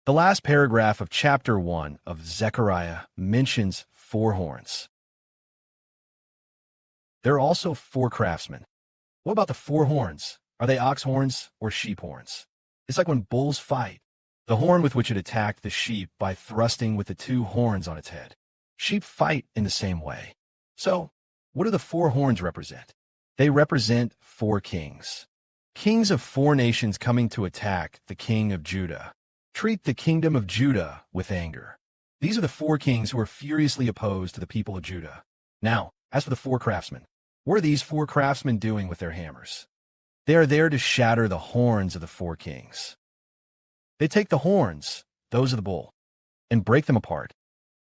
The last paragraph of chapter 1 of Zechariah mentions 4 horns. There are also 4 craftsmen. What about the 4 horns? Are they ox horns or sheep horns? It's like when bulls fight. The horn with which it attacked the sheep by thrusting with the 2 horns on its head. Sheep fight in the same way. So, what do the 4 horns represent? They represent 4 kings. Kings of 4 nations coming to attack the king of Judah. Treat the kingdom of Judah with anger. These are the 4 kings who are furiously opposed to the people of Judah. Now, as for the 4 craftsmen, what are these 4 craftsmen doing with their hammers? They are there to shatter the horns of the 4 kings. They take the horns, those of the bull, and break them apart.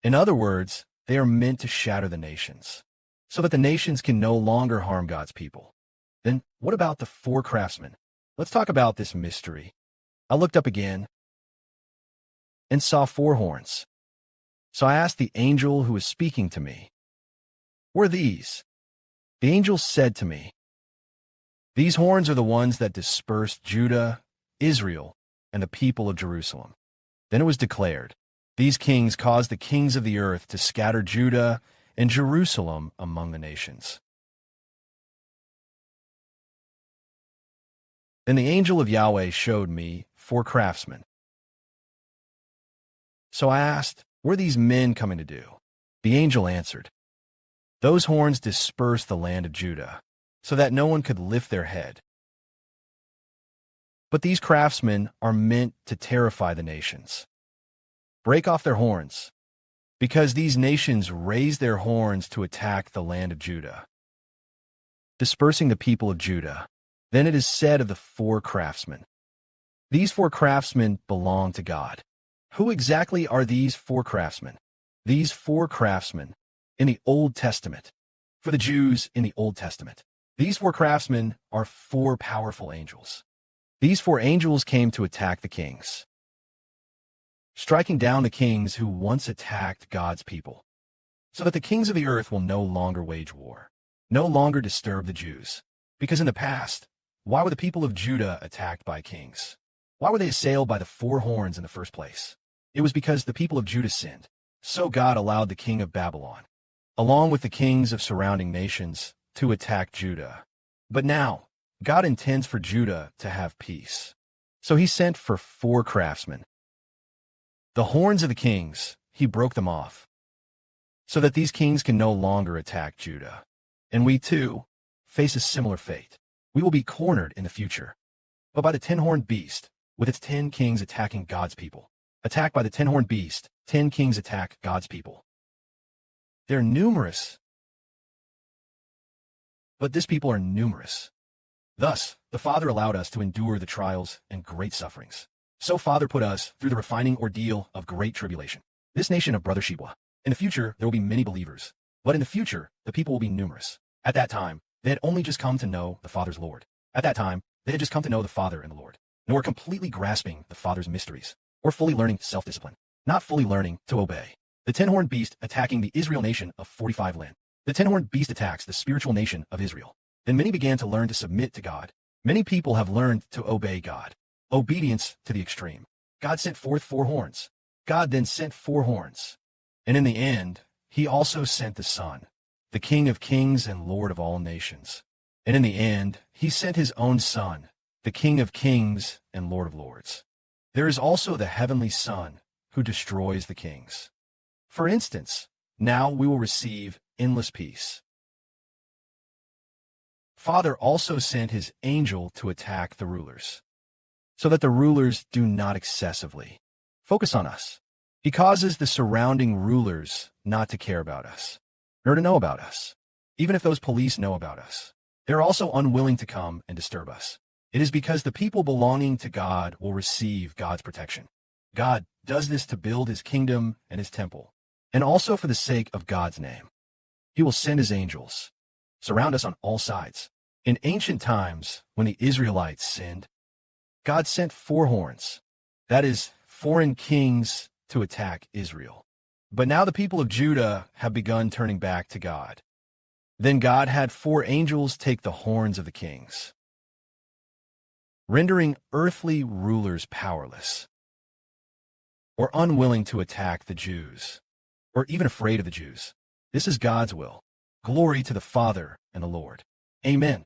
In other words, they are meant to shatter the nations, so that the nations can no longer harm God's people. Then, what about the 4 craftsmen? Let's talk about this mystery. I looked up again and saw 4 horns. So I asked the angel who was speaking to me, "What are these?" The angel said to me, "These horns are the ones that dispersed Judah, Israel, and the people of Jerusalem." Then it was declared, "These kings caused the kings of the earth to scatter Judah and Jerusalem among the nations." Then the angel of Yahweh showed me 4 craftsmen. So I asked, "What are these men coming to do?" The angel answered, "Those horns dispersed the land of Judah, so that no one could lift their head. But these craftsmen are meant to terrify the nations. Break off their horns, because these nations raise their horns to attack the land of Judah, dispersing the people of Judah." Then it is said of the 4 craftsmen, "These 4 craftsmen belong to God." Who exactly are these 4 craftsmen? These 4 craftsmen in the Old Testament, for the Jews in the Old Testament. These 4 craftsmen are 4 powerful angels. These 4 angels came to attack the kings, striking down the kings who once attacked God's people, so that the kings of the earth will no longer wage war, no longer disturb the Jews. Because in the past, why were the people of Judah attacked by kings? Why were they assailed by the 4 horns in the first place? It was because the people of Judah sinned. So God allowed the king of Babylon, along with the kings of surrounding nations, to attack Judah. But now, God intends for Judah to have peace. So he sent for 4 craftsmen. The horns of the kings, he broke them off, so that these kings can no longer attack Judah. And we too face a similar fate. We will be cornered in the future, but by the 10-horned beast, with its 10 kings attacking God's people. Attacked by the 10-horned beast, 10 kings attack God's people. They're numerous, but this people are numerous. Thus, the Father allowed us to endure the trials and great sufferings. So Father put us through the refining ordeal of great tribulation. This nation of Brother Shebwa. In the future, there will be many believers, but in the future, the people will be numerous. At that time, they had only just come to know the Father's Lord. At that time, they had just come to know the Father and the Lord, nor were completely grasping the Father's mysteries, or fully learning self-discipline, not fully learning to obey. The 10-horned beast attacking the Israel nation of 45 land. The 10-horned beast attacks the spiritual nation of Israel. Then many began to learn to submit to God. Many people have learned to obey God. Obedience to the extreme. God sent forth 4 horns. God then sent 4 horns. And in the end, he also sent the Son, the King of kings and Lord of all nations. And in the end, he sent his own Son, the King of kings and Lord of lords. There is also the heavenly Son, who destroys the kings. For instance, now we will receive endless peace. Father also sent his angel to attack the rulers, so that the rulers do not excessively focus on us. He causes the surrounding rulers not to care about us, nor to know about us. Even if those police know about us, they're also unwilling to come and disturb us. It is because the people belonging to God will receive God's protection. God does this to build his kingdom and his temple, and also for the sake of God's name. He will send his angels, surround us on all sides. In ancient times, when the Israelites sinned, God sent 4 horns, that is, foreign kings, to attack Israel. But now the people of Judah have begun turning back to God. Then God had 4 angels take the horns of the kings, rendering earthly rulers powerless. or unwilling to attack the Jews, or even afraid of the Jews. This is God's will. Glory to the Father and the Lord. Amen.